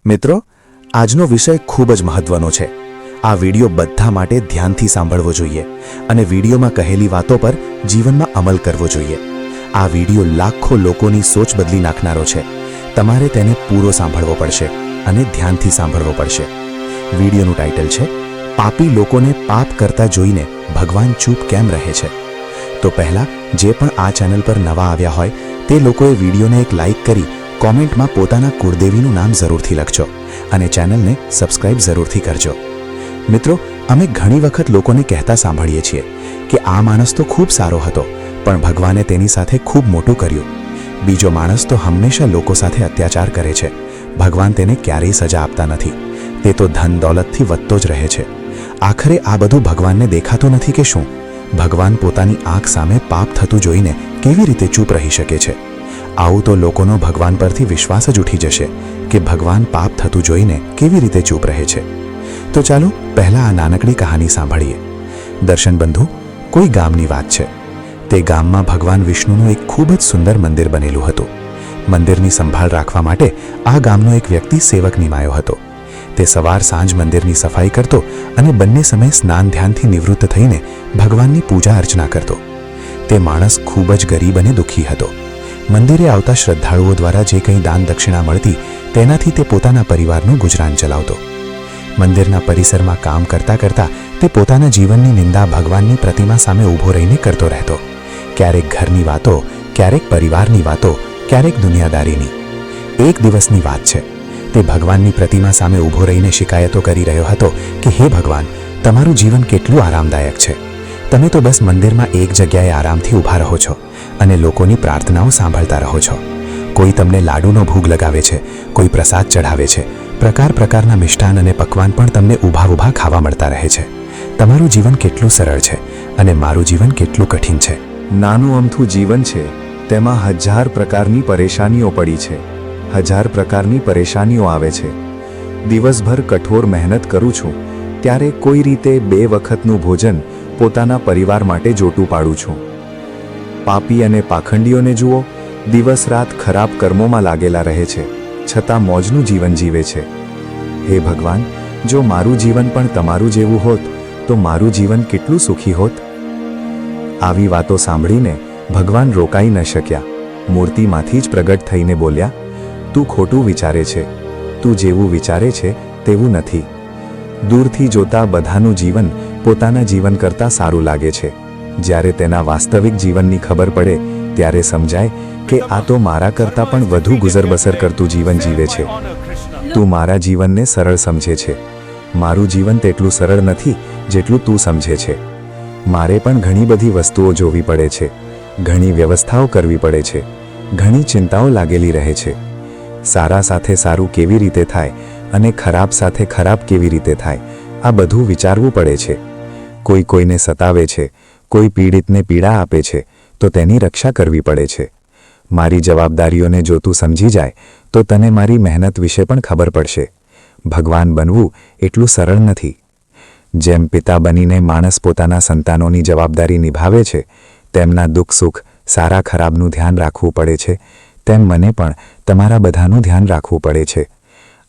મિત્રો, આજનો વિષય ખૂબ જ મહત્વનો છે। આ વિડિયો બધા માટે ધ્યાનથી સાંભળવો જોઈએ અને વિડિયોમાં કહેલી વાતો પર જીવનમાં અમલ કરવો જોઈએ। આ વિડિયો લાખો લોકોની સોચ બદલી નાખનારો છે। તમારે તેને પૂરો સાંભળવો પડશે અને ધ્યાનથી સાંભળવો પડશે। વિડિયોનું ટાઇટલ છે પાપી લોકોને પાપ કરતા જોઈને ભગવાન ચૂપ કેમ રહે છે। તો પહેલા જે પણ આ ચેનલ પર નવા આવ્યા હોય તે લોકોએ વિડિયોને એક લાઈક કરી કોમેન્ટમાં પોતાના કુળદેવીનું નામ જરૂરથી લખજો અને ચેનલને સબસ્ક્રાઇબ જરૂરથી કરજો। મિત્રો, અમે ઘણી વખત લોકોને કહેતા સાંભળીએ છીએ કે આ માણસ તો ખૂબ સારો હતો પણ ભગવાને તેની સાથે ખૂબ મોટું કર્યું। બીજો માણસ તો હંમેશા લોકો સાથે અત્યાચાર કરે છે, ભગવાન તેને ક્યારેય સજા આપતા નથી, તે તો ધન દોલતથી વધતો જ રહે છે। આખરે આ બધું ભગવાનને દેખાતું નથી કે શું? ભગવાન પોતાની આંખ સામે પાપ થતું જોઈને કેવી રીતે ચૂપ રહી શકે છે? આવું તો લોકોનો ભગવાન પરથી વિશ્વાસ જ ઉઠી જશે કે ભગવાન પાપ થતું જોઈને કેવી રીતે ચૂપ રહે છે। તો ચાલો પહેલા આ નાનકડી કહાની સાંભળીએ। દર્શન બંધુ, કોઈ ગામની વાત છે। તે ગામમાં ભગવાન વિષ્ણુનું એક ખૂબ જ સુંદર મંદિર બનેલું હતું। મંદિરની સંભાળ રાખવા માટે આ ગામનો એક વ્યક્તિ સેવક નિમાયો હતો। તે સવાર સાંજ મંદિરની સફાઈ કરતો અને બંને સમયે સ્નાન ધ્યાનથી નિવૃત્ત થઈને ભગવાનની પૂજા અર્ચના કરતો। તે માણસ ખૂબ જ ગરીબ અને દુઃખી હતો। મંદિરે આવતા શ્રદ્ધાળુઓ દ્વારા જે કંઈ દાન દક્ષિણા મળતી તેનાથી તે પોતાના પરિવારનું ગુજરાન ચલાવતો। મંદિરના પરિસરમાં કામ કરતા કરતા તે પોતાના જીવનની નિંદા ભગવાનની પ્રતિમા સામે ઊભો રહીને કરતો રહેતો। ક્યારેક ઘરની વાતો, ક્યારેક પરિવારની વાતો, ક્યારેક દુનિયાદારીની। એક દિવસની વાત છે, તે ભગવાનની પ્રતિમા સામે ઊભો રહીને શિકાયતો કરી રહ્યો હતો કે હે ભગવાન, તમારું જીવન કેટલું આરામદાયક છે। તમે તો બસ મંદિરમાં એક જગ્યાએ આરામથી ઊભા રહો છો અને લોકોની પ્રાર્થનાઓ સાંભળતા રહો છો। કોઈ તમને લાડુનો ભોગ લગાવે છે, કોઈ પ્રસાદ ચઢાવે છે, પ્રકાર પ્રકારના મિષ્ટાન અને પકવાન પણ તમને ઊભા ઊભા ખાવા મળતા રહે છે। તમારું જીવન કેટલું સરળ છે અને મારું જીવન કેટલું કઠિન છે। નાનું અમથું જીવન છે, તેમાં હજાર પ્રકારની પરેશાનીઓ પડી છે, હજાર પ્રકારની પરેશાનીઓ આવે છે। દિવસભર કઠોર મહેનત કરું છું ત્યારે કોઈ રીતે 2 વખતનું ભોજન પોતાના પરિવાર માટે જોતું પાડું છું। પાપી અને પાખંડીઓને જુઓ, દિવસ રાત ખરાબ કર્મોમાં લાગેલા રહે છે, છતાં મોજનું જીવન જીવે છે। હે ભગવાન, જો મારું જીવન પણ તમારું જેવું હોત તો મારું જીવન કેટલું સુખી હોત। આવી વાતો સાંભળીને ભગવાન રોકાઈ ન શક્યા। મૂર્તિમાંથી જ પ્રગટ થઈને બોલ્યા, તું ખોટું વિચારે છે, તું જેવું વિચારે છે તેવું નથી। દૂરથી જોતા બધાનું જીવન પોતાના જીવન કરતાં સારું લાગે છે, જ્યારે તેના વાસ્તવિક જીવનની ખબર પડે ત્યારે સમજાય કે આ તો મારા કરતાં પણ વધુ ગુજરબસર કરતું જીવન જીવે છે। તું મારા જીવનને સરળ સમજે છે, મારું જીવન તેટલું સરળ નથી જેટલું તું સમજે છે। મારે પણ ઘણી બધી વસ્તુઓ જોવી પડે છે, ઘણી વ્યવસ્થાઓ કરવી પડે છે, ઘણી ચિંતાઓ લાગેલી રહે છે। સારા સાથે સારું કેવી રીતે થાય અને ખરાબ સાથે ખરાબ કેવી રીતે થાય, આ બધું વિચારવું પડે છે। કોઈ કોઈને સતાવે છે, કોઈ પીડિતને પીડા આપે છે તો તેની રક્ષા કરવી પડે છે। મારી જવાબદારીઓને જો તું સમજી જાય તો તને મારી મહેનત વિશે પણ ખબર પડશે। ભગવાન બનવું એટલું સરળ નથી। જેમ પિતા બનીને માણસ પોતાના સંતાનોની જવાબદારી નિભાવે છે, તેમના દુઃખ સુખ, સારા ખરાબનું ધ્યાન રાખવું પડે છે, તેમ મને પણ તમારા બધાનું ધ્યાન રાખવું પડે છે।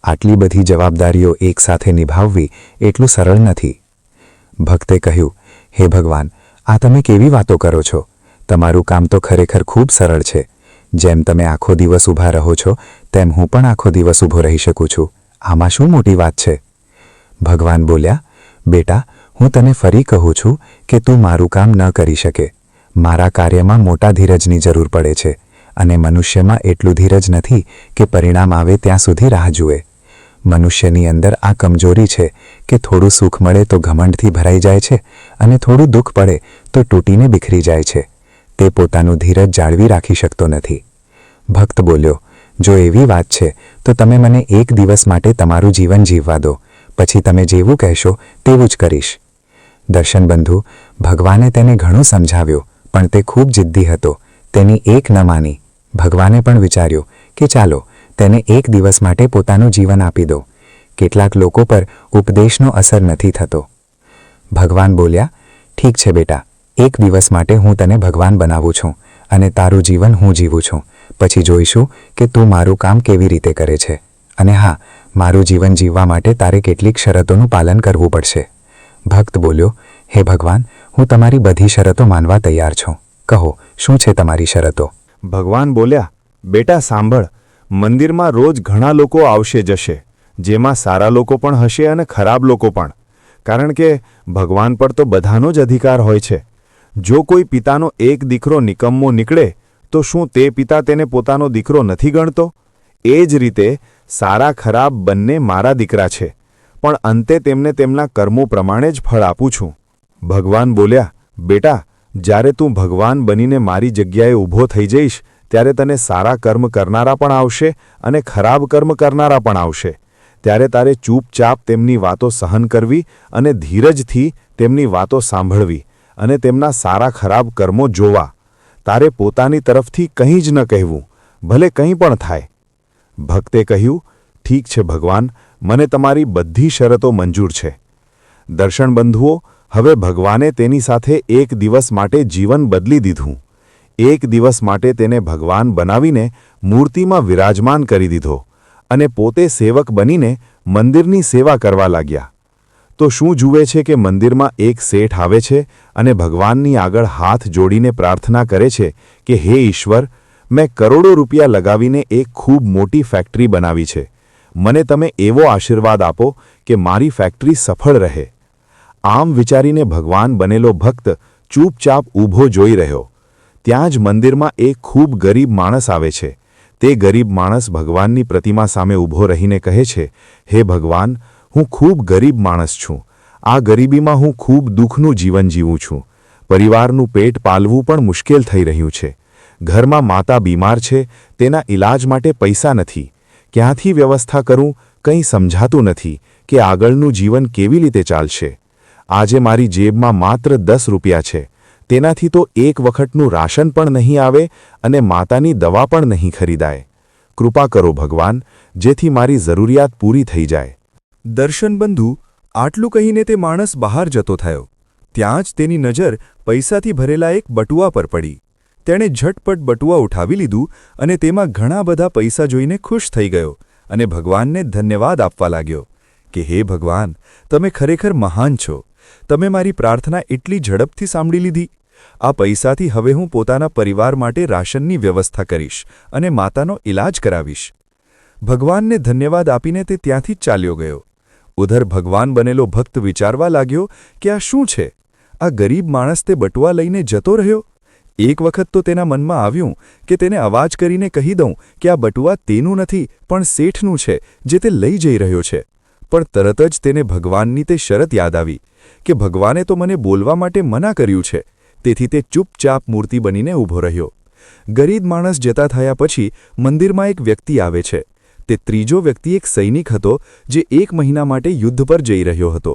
આટલી બધી જવાબદારીઓ એકસાથે નિભાવવી એટલું સરળ નથી। ભક્તે કહ્યું, હે ભગવાન, આ તમે કેવી વાતો કરો છો? તમારું કામ તો ખરેખર ખૂબ સરળ છે। જેમ તમે આખો દિવસ ઊભા રહો છો તેમ હું પણ આખો દિવસ ઊભો રહી શકું છું। આમાં શું મોટી વાત છે? ભગવાન બોલ્યા, બેટા, હું તને ફરી કહું છું કે તું મારું કામ ન કરી શકે। મારા કાર્યમાં મોટા ધીરજની જરૂર પડે છે અને મનુષ્યમાં એટલું ધીરજ નથી કે પરિણામ આવે ત્યાં સુધી રાહ જુએ। મનુષ્યની અંદર આ કમજોરી છે કે થોડું સુખ મળે તો ઘમંડથી ભરાઈ જાય છે અને થોડું દુઃખ પડે તો તૂટીને બિખરી જાય છે। તે પોતાનું ધીરજ જાળવી રાખી શકતો નથી। ભક્ત બોલ્યો, જો એવી વાત છે તો તમે મને એક દિવસ માટે તમારું જીવન જીવવા દો, પછી તમે જેવું કહેશો તેવું જ કરીશ। દર્શન બંધુ, ભગવાને તેને ઘણું સમજાવ્યો પણ તે ખૂબ જિદ્દી હતો, તેની એક ન માની। ભગવાને પણ વિચાર્યું કે ચાલો તેને એક દિવસ માટે પોતાનું જીવન આપી દો। કેટલાક લોકો પર ઉપદેશનો અસર નથી થતો। ભગવાન બોલ્યા, ઠીક છે બેટા, એક દિવસ માટે હું તને ભગવાન બનાવું છું અને તારું જીવન હું જીવું છું, પછી જોઈશું કે તું મારું કામ કેવી રીતે કરે છે। અને હા, મારું જીવન જીવવા માટે તારે કેટલીક શરતોનું પાલન કરવું પડશે. ભક્ત બોલ્યો, હે ભગવાન, હું તમારી બધી શરતો માનવા તૈયાર છું. કહો, શું છે તમારી શરતો? ભગવાન બોલ્યા, બેટા સાંભળ, મંદિરમાં રોજ ઘણા લોકો આવશે જશે, જેમાં સારા લોકો પણ હશે અને ખરાબ લોકો પણ, કારણ કે ભગવાન પર તો બધાનો જ અધિકાર હોય છે. જો કોઈ પિતાનો એક દીકરો નિકમ્મો નીકળે તો શું તે પિતા તેને પોતાનો દીકરો નથી ગણતો? એ જ રીતે સારા ખરાબ બંને મારા દીકરા છે, પણ અંતે તેમને તેમના કર્મો પ્રમાણે જ ફળ આપું છું. ભગવાન બોલ્યા, બેટા, જ્યારે તું ભગવાન બનીને મારી જગ્યાએ ઊભો થઈ જઈશ ત્યારે તને સારા કર્મ કરનારા પણ આવશે અને ખરાબ કર્મ કરનારા પણ આવશે. ત્યારે તારે ચૂપચાપ તેમની વાતો સહન કરવી અને ધીરજથી તેમની વાતો સાંભળવી અને તેમના સારા ખરાબ કર્મો જોવા. તારે પોતાની તરફથી કંઈ જ ન કહેવું, ભલે કંઈ પણ થાય. ભક્તે કહ્યું, ઠીક છે ભગવાન, મને તમારી બધી શરતો મંજૂર છે. દર્શન બંધુઓ, હવે ભગવાને તેની સાથે એક દિવસ માટે જીવન બદલી દીધું. એક દિવસ માટે તેને ભગવાન બનાવીને મૂર્તિમાં વિરાજમાન કરી દીધો અને પોતે સેવક બનીને મંદિરની સેવા કરવા લાગ્યા. તો શું જુએ છે કે મંદિરમાં એક શેઠ આવે છે અને ભગવાનની આગળ હાથ જોડીને પ્રાર્થના કરે છે કે હે ઈશ્વર, મેં કરોડો રૂપિયા લગાવીને એક ખૂબ મોટી ફેક્ટરી બનાવી છે. મને તમે એવો આશીર્વાદ આપો કે મારી ફેક્ટરી સફળ રહે. આમ વિચારીને ભગવાન બનેલો ભક્ત ચૂપચાપ ઊભો જોઈ રહ્યો. ત્યાં જ મંદિરમાં એક ખૂબ ગરીબ માણસ આવે છે. તે ગરીબ માણસ ભગવાનની પ્રતિમા સામે ઊભો રહીને કહે છે, હે ભગવાન, હું ખૂબ ગરીબ માણસ છું. આ ગરીબીમાં હું ખૂબ દુઃખનું જીવન જીવું છું. પરિવારનું પેટ પાલવું પણ મુશ્કેલ થઈ રહ્યું છે. ઘરમાં માતા બીમાર છે, તેના ઈલાજ માટે પૈસા નથી. ક્યાંથી વ્યવસ્થા કરું કંઈ સમજાતું નથી કે આગળનું જીવન કેવી રીતે ચાલશે. આજે મારી જેબમાં માત્ર 10 રૂપિયા છે. તેનાથી તો એક વખતનું રાશન પણ નહીં આવે અને માતાની દવા પણ નહીં ખરીદાય. કૃપા કરો ભગવાન, જેથી મારી જરૂરિયાત પૂરી થઈ જાય. દર્શનબંધુ, આટલું કહીને તે માણસ બહાર જતો થયો. ત્યાં જ તેની નજર પૈસાથી ભરેલા એક બટુઆ પર પડી. તેણે ઝટપટ બટુઆ ઉઠાવી લીધું અને તેમાં ઘણા બધા પૈસા જોઈને ખુશ થઈ ગયો અને ભગવાનને ધન્યવાદ આપવા લાગ્યો કે હે ભગવાન, તમે ખરેખર મહાન છો. તમે મારી પ્રાર્થના એટલી ઝડપથી સાંભળી લીધી. આ પૈસાથી હવે હું પોતાના પરિવાર માટે રાશનની વ્યવસ્થા કરીશ અને માતાનો ઈલાજ કરાવીશ. ભગવાનને ધન્યવાદ આપીને તે ત્યાંથી જ ચાલ્યો ગયો. ઉધર ભગવાન બનેલો ભક્ત વિચારવા લાગ્યો કે આ શું છે? આ ગરીબ માણસ તે બટુઆ લઈને જતો રહ્યો. એક વખત તો તેના મનમાં આવ્યું કે તેને અવાજ કરીને કહી દઉં કે આ બટુઆ તેનું નથી પણ શેઠનું છે જે તે લઈ જઈ રહ્યો છે. પણ તરત જ તેને ભગવાનની તે શરત યાદ આવી કે ભગવાને તો મને બોલવા માટે મના કર્યું છે. તેથી તે ચૂપચાપ મૂર્તિ બનીને ઊભો રહ્યો. ગરીબ માણસ જતા થયા પછી મંદિરમાં એક વ્યક્તિ આવે છે. તે ત્રીજો વ્યક્તિ એક સૈનિક હતો જે 1 મહિના માટે યુદ્ધ પર જઈ રહ્યો હતો.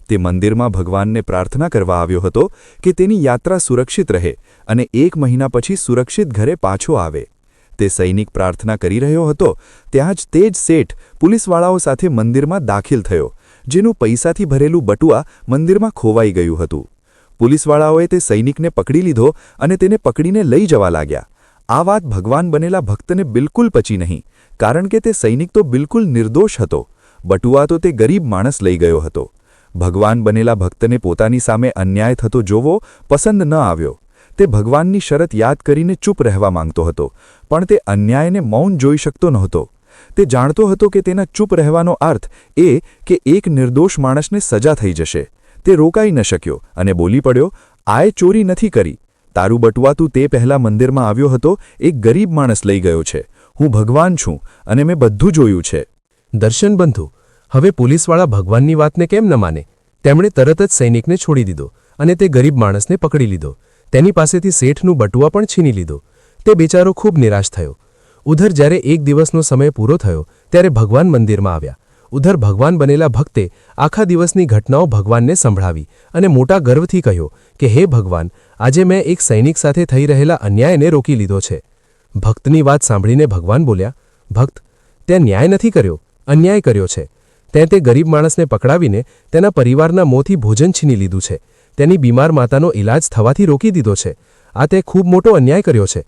તે મંદિરમાં ભગવાનને પ્રાર્થના કરવા આવ્યો હતો કે તેની યાત્રા સુરક્ષિત રહે અને 1 મહિના પછી સુરક્ષિત ઘરે પાછો આવે. તે સૈનિક પ્રાર્થના કરી રહ્યો હતો ત્યાં જ તે જ શેઠ પોલીસવાળાઓ સાથે મંદિરમાં દાખલ થયો, જેનું પૈસાથી ભરેલું બટુઆ મંદિરમાં ખોવાઈ ગયું હતું. પોલીસવાળાઓએ તે સૈનિકને પકડી લીધો અને તેને પકડીને લઈ જવા લાગ્યા. આ વાત ભગવાન બનેલા ભક્તને બિલકુલ પચી નહીં, કારણ કે તે સૈનિક તો બિલકુલ નિર્દોષ હતો. બટુઆ તો તે ગરીબ માણસ લઈ ગયો હતો. ભગવાન બનેલા ભક્તને પોતાની સામે અન્યાય થતો જોવો પસંદ ન આવ્યો. તે ભગવાનની શરત યાદ કરીને ચૂપ રહેવા માંગતો હતો, પણ તે અન્યાયને મૌન જોઈ શકતો નહોતો. તે જાણતો હતો કે તેના ચૂપ રહેવાનો અર્થ એ કે એક નિર્દોષ માણસને સજા થઈ જશે. તે રોકાઈ ન શક્યો અને બોલી પડ્યો, આએ ચોરી નથી કરી. તારું બટુઆ તું તે પહેલા મંદિરમાં આવ્યો હતો એક ગરીબ માણસ લઈ ગયો છે. હું ભગવાન છું અને મેં બધું જોયું છે. દર્શનબંધુ, હવે પોલીસવાળા ભગવાનની વાતને કેમ ન માને? તેમણે તરત જ સૈનિકને છોડી દીધો અને તે ગરીબ માણસને પકડી લીધો. તેની પાસેથી શેઠનું બટુઆ પણ છીની લીધો. તે બેચારો ખૂબ નિરાશ થયો. ઉધર જ્યારે એક દિવસનો સમય પૂરો થયો ત્યારે ભગવાન મંદિરમાં આવ્યા. ઉધર ભગવાન બનેલા ભક્તે આખા દિવસની ઘટનાઓ ભગવાનને સંભળાવી અને મોટા ગર્વથી કહ્યો કે હે ભગવાન, આજે મેં એક સૈનિક સાથે થઈ રહેલા અન્યાયને રોકી લીધો છે. ભક્તની વાત સાંભળીને ભગવાન બોલ્યા, ભક્ત, તે ન્યાય નથી કર્યો, અન્યાય કર્યો છે. તે ગરીબ માણસને પકડાવીને તેના પરિવારના મોંથી ભોજન છીની લીધું છે. તેની બીમાર માતાનો ઈલાજ થવાથી રોકી દીધો છે. આ તે ખૂબ મોટો અન્યાય કર્યો છે.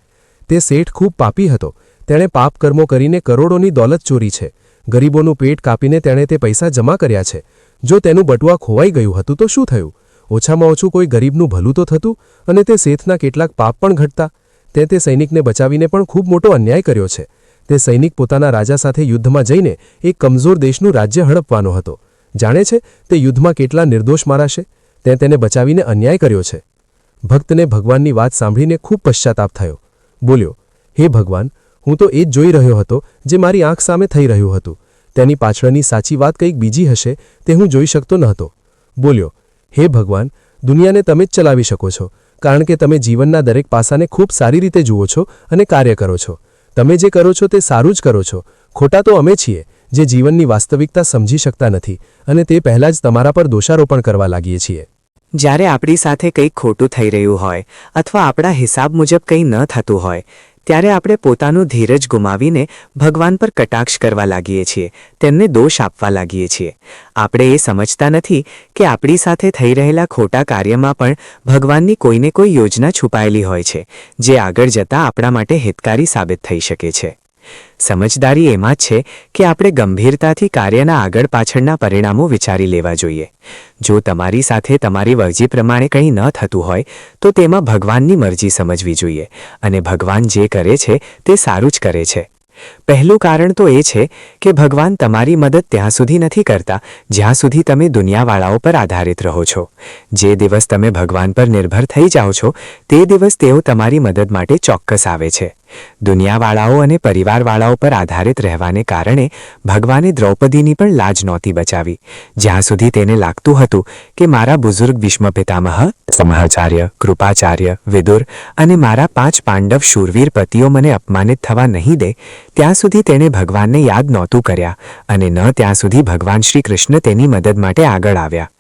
તે શેઠ ખૂબ પાપી હતો. તેણે પાપ કર્મો કરીને કરોડોની દોલત ચોરી છે. ગરીબોનું પેટ કાપીને તેણે તે પૈસા જમા કર્યા છે. જો તેનું બટુઆ ખોવાઈ ગયું હતું તો શું થયું? ઓછામાં ઓછું કોઈ ગરીબનું ભલું તો થતું અને તે શેઠના કેટલાક પાપ પણ ઘટતા. તે સૈનિકને બચાવીને પણ ખૂબ મોટો અન્યાય કર્યો છે. તે સૈનિક પોતાના રાજા સાથે યુદ્ધમાં જઈને એક કમજોર દેશનું રાજ્ય હડપવાનો હતો. જાણે છે તે યુદ્ધમાં કેટલા નિર્દોષ મારાશે? તેને બચાવીને અન્યાય કર્યો છે. ભક્તને ભગવાનની વાત સાંભળીને ખૂબ પશ્ચાતાપ થયો. બોલ્યો, હે ભગવાન, હું તો એ જ જોઈ રહ્યો હતો જે મારી આંખ સામે થઈ રહ્યું હતું. તેની પાછળની સાચી વાત કંઈક બીજી હશે તે હું જોઈ શકતો નહોતો. બોલ્યો, હે ભગવાન, દુનિયાને તમે જ ચલાવી શકો છો, કારણ કે તમે જીવનના દરેક પાસાને ખૂબ સારી રીતે જુઓ છો અને કાર્ય કરો છો. તમે જે કરો છો તે સારું જ કરો છો. ખોટા તો અમે છીએ જે જીવનની વાસ્તવિકતા સમજી શકતા નથી અને તે પહેલાં જ તમારા પર દોષારોપણ કરવા લાગીએ છીએ. જ્યારે આપણી સાથે કંઈક ખોટું થઈ રહ્યું હોય અથવા આપણા હિસાબ મુજબ કંઈ ન થતું હોય ત્યારે આપણે પોતાનું ધીરજ ગુમાવીને ભગવાન પર કટાક્ષ કરવા લાગીએ છીએ, તેમને દોષ આપવા લાગીએ છીએ. આપણે એ સમજતા નથી કે આપણી સાથે થઈ રહેલા ખોટા કાર્યમાં પણ ભગવાનની કોઈને કોઈ યોજના છુપાયેલી હોય છે, જે આગળ જતાં આપણા માટે હિતકારી સાબિત થઈ શકે છે. સમજદારી એમાં જ છે કે આપણે ગંભીરતાથી કાર્યના આગળ પાછળના પરિણામો વિચારી લેવા જોઈએ. જો તમારી સાથે તમારી મરજી પ્રમાણે કંઈ ન થતું હોય તો તેમાં ભગવાનની મરજી સમજવી જોઈએ અને ભગવાન જે કરે છે તે સારું જ કરે છે. પહેલું કારણ તો એ છે કે ભગવાન તમારી મદદ ત્યાં સુધી નથી કરતા જ્યાં સુધી તમે દુનિયાવાળાઓ પર આધારિત રહો છો. જે દિવસ તમે ભગવાન પર નિર્ભર થઈ જાઓ છો તે દિવસ તેઓ તમારી મદદ માટે ચોક્કસ આવે છે. દુનિયાવાળાઓ અને પરિવારવાળાઓ પર આધારિત રહેવાને કારણે ભગવાને દ્રૌપદીની પણ લાજ નહોતી બચાવી. જ્યાં સુધી તેને લાગતું હતું કે મારા બુઝુર્ગ ભીષ્મ પિતામહ, સમહાચાર્ય, કૃપાચાર્ય, વિદુર અને મારા 5 પાંડવ શૂરવીર પતિઓ મને અપમાનિત થવા નહીં દે, ત્યાં સુધી તેણે ભગવાનને યાદ નહોતું કર્યા અને ન ત્યાં સુધી ભગવાન શ્રી કૃષ્ણ તેની મદદ માટે આગળ આવ્યા.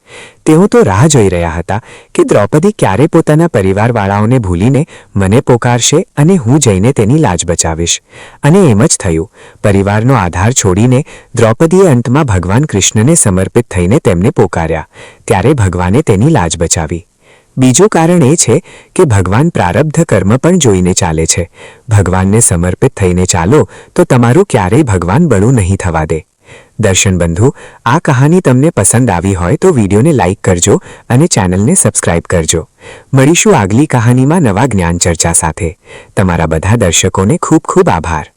તેઓ તો રાહ જોઈ રહ્યા હતા કે દ્રૌપદી ક્યારે પોતાના પરિવારવાળાઓને ભૂલીને મને પોકારશે અને હું જઈને તેની લાજ બચાવીશ. અને એમ જ થયું. પરિવારનો આધાર છોડીને દ્રૌપદીએ અંતમાં ભગવાન કૃષ્ણને સમર્પિત થઈને તેમને પોકાર્યા. ત્યારે ભગવાને તેની લાજ બચાવી. બીજું કારણ એ છે કે ભગવાન પ્રારબ્ધ કર્મ પણ જોઈને ચાલે છે. ભગવાનને સમર્પિત થઈને ચાલો તો તમારું ક્યારેય ભગવાન બળું નહીં થવા દે. દર્શન બંધુ, આ કહાની તમને પસંદ આવી હોય તો વિડીયોને લાઇક કરજો અને ચેનલને સબસ્ક્રાઇબ કરજો. મળીશું આગલી કહાનીમાં નવા જ્ઞાન ચર્ચા સાથે. તમારા બધા દર્શકોને ખૂબ ખૂબ આભાર.